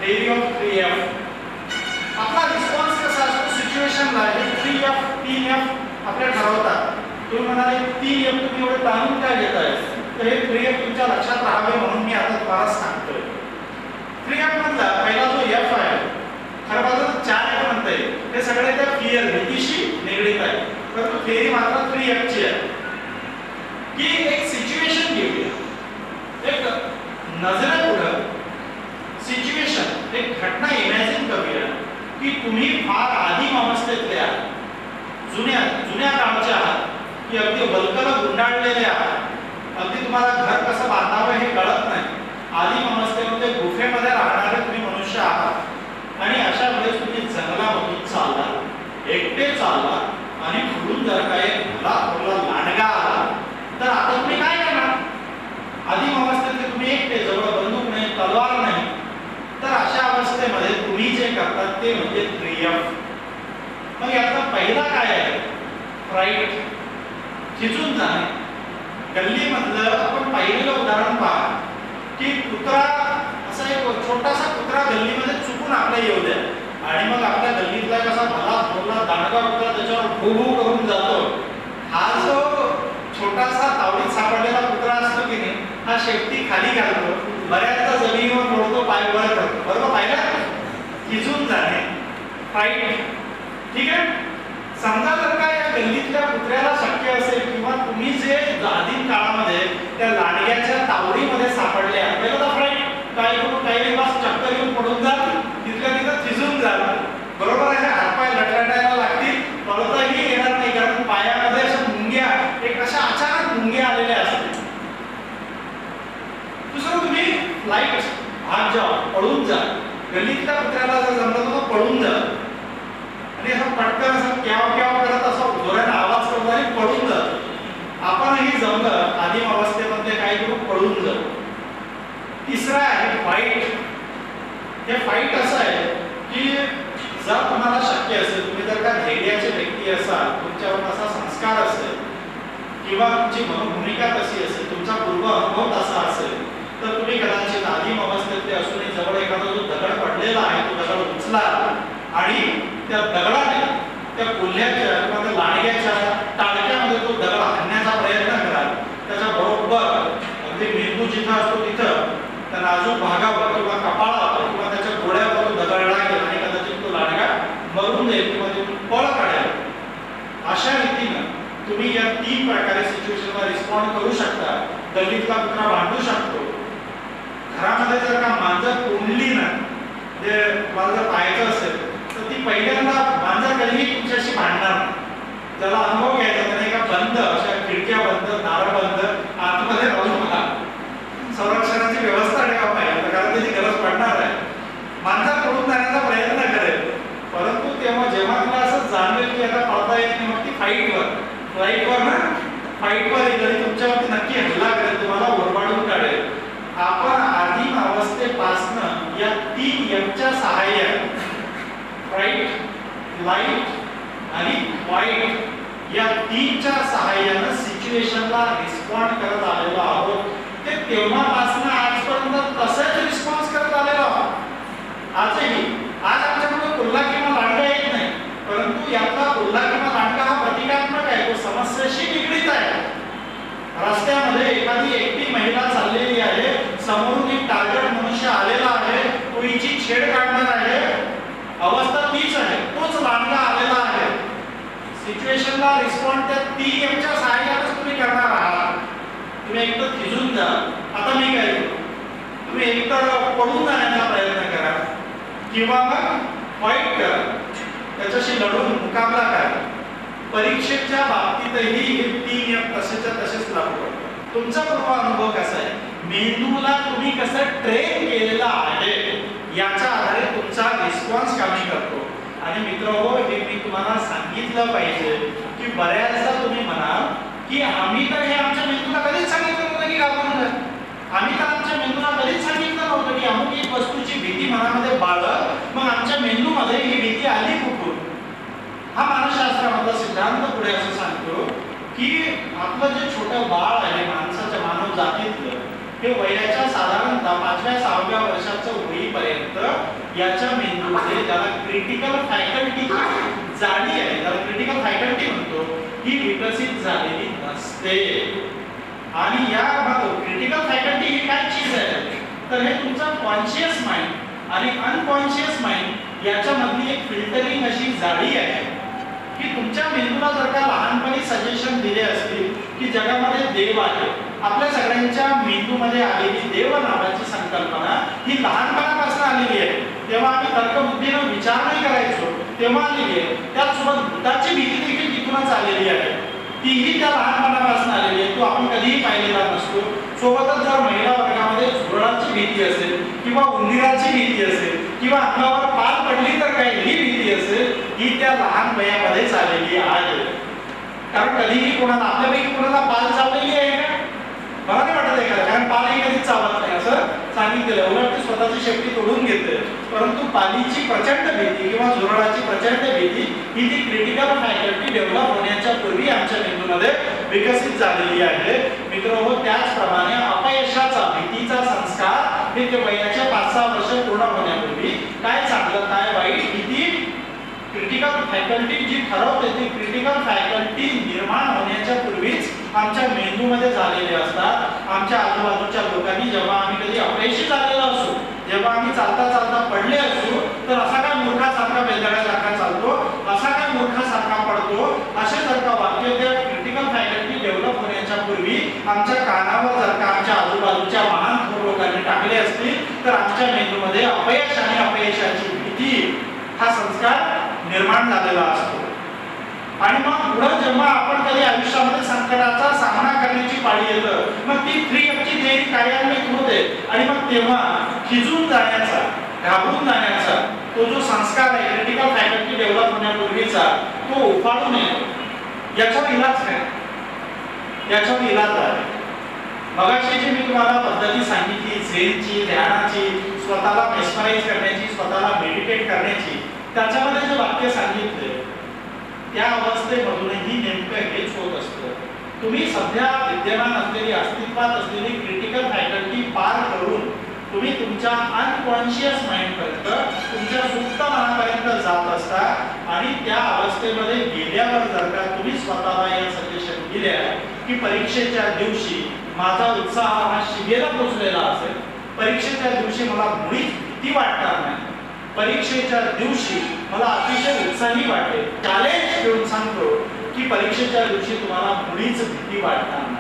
Theory of 3F. आपला response कसा असतो सिच्युएशनला, हे 3F 3F आपल्या ठरवतात. तुम्ही म्हणाले 3F तुम्ही एवढे ताणून काय घेताय, तर हे 3F तुमच्या लक्षात राहावे म्हणून मी आता तुम्हाला सांगतोय. 3F मधला पहिला जो F आहे, खरं पाहिजे 4F म्हणता येईल, हे सगळे त्या फिअर भीतीशी निगडीत आहे. परंतु थेअरी मात्र 3F ची आहे की एक सिच्युएशन घेऊया, एक नजरेपुढं सिच्युएशन, एक घटना इमॅजिन करूया की तुम्ही फार आदिम अवस्थेतल्या जुन्या काळच्या आहात, की अगदी वल्कल गुंडाळलेले आहात, अगदी तुम्हाला घर कसं बांधावं हे कळत नाही, आदिम अवस्थेमध्ये गुफेमध्ये राहणारे तुम्ही मनुष्य आहात. आणि अशा वेळेस तुम्ही जंगलामधून चालला, एकटे चालला आणि पुढून जर काही भला लांडगा आला तर आता तुम्ही काय करणार? आदिम अवस्थेतले तुम्ही एकटे, जवळ बंदूक नाही, तलवार नाही, तर अशा अवस्थेमध्ये तुम्ही जे करतात ते म्हणजे 3F. मग याचा पहिला काय आहे? फ्राईट, खिचून जाणे. गल्लीमधलं आपण पाहिलेलं उदाहरण पहा की कुत्रा, असा एक छोटासा कुत्रा गल्लीमध्ये चुकून आपल्या येऊ द्या आणि मग आपल्या गल्लीतला कसा भला थोरला दांडगा कुत्रा त्याच्यावर भू करून जातो. हा जो छोटासा तावडीत सापडलेला कुत्रा असतो की नाही, हा शेपटी खाली घालतो, बऱ्याचदा जमिनीवर पडतो, पाय वर करतो. बरोबर पाहिलं? खिचून जाणे, फाईट. ठीक आहे. समजा जर का या गल्लीतल्या कुत्र्याला शक्य असेल किंवा तुम्ही जे आदिम काळामध्ये त्या लांडग्याच्या तावडीमध्ये सापडले आहेत, पहिलं तर फ्राईट, काही बस चक्कर येऊन पडून जा, तिथल्या तिथं खिचून जा. बरोबर आहे, हातपाय लटलटायला लागतील, पळताही येणार नाही, कारण पायामध्ये अशा मुंग्या, एक अशा अचानक मुंग्या आलेल्या असतील. दुसरं तुम्ही फ्लाईट, भाग जावा, पळून जा. गल्लीतल्या कुत्र्याला जर जमलं तर पळून जा आणि असं पटकन असं क्याव क्याव करत असं जोराने आवाज करतो आणि पळून जातो. आपणही जमलं आदिम अवस्थेमध्ये काय करू, पळून जाऊ. तिसरा आहे फाईट. हे फाईट असं आहे की जर तुम्हाला शक्य असेल, तुम्ही जर का धैर्याचे व्यक्ती असाल, तुमच्यावर असा संस्कार असेल किंवा तुमची मनोभूमिका तशी असेल, तुमचा पूर्व अनुभव तसा असेल, तर तुम्ही कदाचित आदिम अवस्थेतले असूनही जवळ एखादा जो दगड पडलेला आहे तो दगड उचला आणि त्या दगडाने त्या कोल्ह्याच्या किंवा त्या लांडग्याच्या टाळक्यामध्ये तो दगड हाणण्याचा प्रयत्न करा. त्याच्या बरोबर अगदी मेंदू जिथं असतो तिथं त्या नाजूक भागावर किंवा कपाळावर किंवा त्याच्या डोळ्यावर तो दगड लागेल आणि कदाचित तो लांडगा मरून जाईल किंवा तिथून पळ काढेल. अशा रीतीनं तुम्ही या 3 प्रकारे सिच्युएशनला रिस्पॉन्ड करू शकता. गल्लीतला कुत्रा भांडू शकतो. घरामध्ये जर का मांजर कोंडली ना, जे मला जर पाहायचं असेल तर ती पहिल्यांदा मांजर कधीही तुमच्याशी भांडणार नाही. त्याला अनुभव घ्यायचा, त्याने का बंद अशा खिडक्या बंद, दारं बंद, आतमध्ये राहून बघा, संरक्षणाची व्यवस्था ठेवा पाहिजे, कारण त्याची गरज पडणार आहे. मांजर पडून जाण्याचा प्रयत्न करेल, परंतु तेव्हा जेव्हा तुला असं जाणवेल की आता पळता येत नाही, मग ती फ्लाईटवर ना, फाईटवर येईल, तुमच्यावरती नक्की हल्ला करेल, तुम्हाला ओरबाडून काढेल. आपण आदिम अवस्थेपासनं या 3Fच्या सहाय्याने फ्राईट, फ्लाईट आणि फाईट या 3च्या सहाय्याने सिच्युएशनला रिस्पॉन्ड करत आलेलो आहोत. ते तेव्हापासून आजपर्यंत तसंच रिस्पॉन्स करत आलेलो आहोत. आजही आज आमच्याकडे कोल्हा किंवा लांडगा येत नाही, परंतु यातला कोल्हा किंवा लांडगा हा प्रतिकात्मक आहे, तो समस्येशी निगडीत आहे. रस्त्यामध्ये एखादी एकटी महिला चाललेली आहे, समोरून एक टार्गेट मनुष्य आलेला आहे, तो हिची छेड काढणार आहे, अवस्था तीच आहे, तोच लांडगा आलेला आहे. सिच्युएशनला रिस्पॉन्ड त्या 3Fच्या सहाय्यानेच तुम्ही करणार आहात. तुम्ही एकतर खिजून जा, आता मी काय करू, तुम्ही एकतर पडून जाण्याचा प्रयत्न करा किंवा मग फाईट करा, त्याच्याशी लढून मुकाबला करा. परीक्षेच्या बाबतीतही हे 3F तसेच्या तसेच लागू पडतात. तुमचा पूर्व अनुभव कसा आहे, मेंदूला तुम्ही कसं ट्रेन केलेला आहे याच्या आधारे तुमचा रिस्पॉन्स कमी करतो. आणि मित्रहो, हे मी तुम्हाला सांगितलं पाहिजे की बऱ्याचदा तुम्ही म्हणाल की आम्ही तर हे आमच्या मेंदूला कधीच सांगितलं नव्हतं की घाबरून जा. आम्ही तर आमच्या मेंदूला कधीच सांगितलं नव्हतं की अमुक एक वस्तूची भीती मनामध्ये बाळग, मग आमच्या मेंदूमध्ये ही भीती आली कुठून. हा मानसशास्त्रामधला सिद्धांत पुढे असं सांगतो की आपलं जे छोटं बाळ आहे माणसाच्या मानव जातीतलं, हे वयाच्या साधारणतः 5व्या-6व्या वर्षाचं होईपर्यंत याच्या मेंदूमध्ये ज्याला क्रिटिकल फॅकल्टी जाडी आहे, त्याला क्रिटिकल फॅकल्टी म्हणतो, ही विकसित झालेली नसते. आणि या क्रिटिकल फॅकल्टी ही काय चीज आहे तर हे तुमचा कॉन्शियस माइंड आणि अनकॉन्शियस माइंड याच्यामधली एक फिल्टरिंग अशी जाळी आहे की तुमच्या मेंदूला जर का लहानपणी सजेशन दिले असतील की जगामध्ये देव आहे, आपल्या सगळ्यांच्या मेंदूमध्ये आलेली देव नावाची संकल्पना ही लहानपणापासून आलेली आहे. तेव्हा आम्ही तर्कबुद्धीने विचार नाही करायचो तेव्हा आलेली आहे. त्याचसोबत भूताची भीती देखील तिथूनच आलेली आहे, तीही त्या लहानपणापासून आलेली आहे. तो आपण कधीही पाहिलेला नसतो. सोबतच जर महिला वर्गामध्ये झुरळाची भीती असेल किंवा उंदीराची भीती असेल किंवा अंगावर पाल पडली तर काय ही भीती असेल, ही त्या लहान वयामध्येच आलेली आहे. कारण कधीही कोणाला आपल्यापैकी कोणाला पाल चावलेली आहे का? मला नाही वाटत आहे का, कारण पालही कधीच चावत नाही असं सांगितलेलं. उलट ते स्वतःची शेपटी तोडून घेते. परंतु पालीची प्रचंड भीती किंवा झुरळाची प्रचंड भीती ही ती क्रिटिकल फॅकल्टी डेव्हलप होण्याच्या पूर्वी आमच्या मेंदूमध्ये विकसित झालेली आहे. मित्रहो, त्याचप्रमाणे अपयशाचा भीतीचा संस्कार हे ते वयाच्या 5-6 वर्ष पूर्ण होण्यापूर्वी काय चांगलं काय वाईट भीती क्रिटिकल फॅकल्टी जी ठरवते ती क्रिटिकल फॅकल्टी निर्माण होण्याच्या पूर्वीच आमच्या मेंदूमध्ये झालेले असतात. आमच्या आजूबाजूच्या लोकांनी जेव्हा आम्ही कधी अपयशी झालेलो असू, जेव्हा आम्ही चालता चालता पडले असू तर असा काय मूर्खासारखा बेदड्यासारखा चालतो, असा काय मूर्खासारखा पडतो, असे जर का वाक्य त्या क्रिटिकल फॅकल्टी डेव्हलप होण्याच्या पूर्वी आमच्या कानावर जर का आमच्या आजूबाजूच्या महान थोर लोकांनी टाकले असतील तर आमच्या मेंदूमध्ये अपयश आणि अपयशाची भीती हा संस्कार निर्माण झालेला असतो. आणि मग पुढे जेव्हा आपण कधी आयुष्यामध्ये संकटाचा सामना करण्याची पाळी येतं मग ती 3F ची थेअरी कार्यान्वित होते आणि मग तेव्हा खिजून जाण्याचा, घाबरून जाण्याचा तो जो संस्कार आहे क्रिटिकल फॅकल्टी डेव्हलप होण्यापूर्वीचा तो उफाळून येतो. याच्यावर इलाज काय? याच्यावर इलाज आहे. मगाशी जी मी तुम्हाला पद्धती सांगितली झेनची, ध्यानाची, स्वतःला मेस्मराइज करण्याची, स्वतःला मेडिटेट करण्याची, त्याच्यामध्ये जे वाक्य सांगितले त्या अवस्थेमधूनही नेमकं हेच होत असतं. तुम्ही सध्या विद्यमान असलेली अस्तित्वात असलेली क्रिटिकल फॅकल्टी पार करून तुम्ही तुमच्या अनकॉन्शियस माइंड पर्यंत, तुमच्या सुप्त मनापर्यंत जात असता आणि त्या अवस्थेमध्ये गेल्यावर जर का तुम्ही स्वतःला या सजेशन दिल्या की परीक्षेच्या दिवशी माझा उत्साह हा शिगेला पोहोचलेला असेल, परीक्षेच्या दिवशी मला मुळीच भीती वाटणार नाही, परीक्षेच्या दिवशी मला अतिशय उत्साही वाटेल, चॅलेंज घेऊन सांगतो की परीक्षेच्या दिवशी तुम्हाला मुळीच भीती वाटणार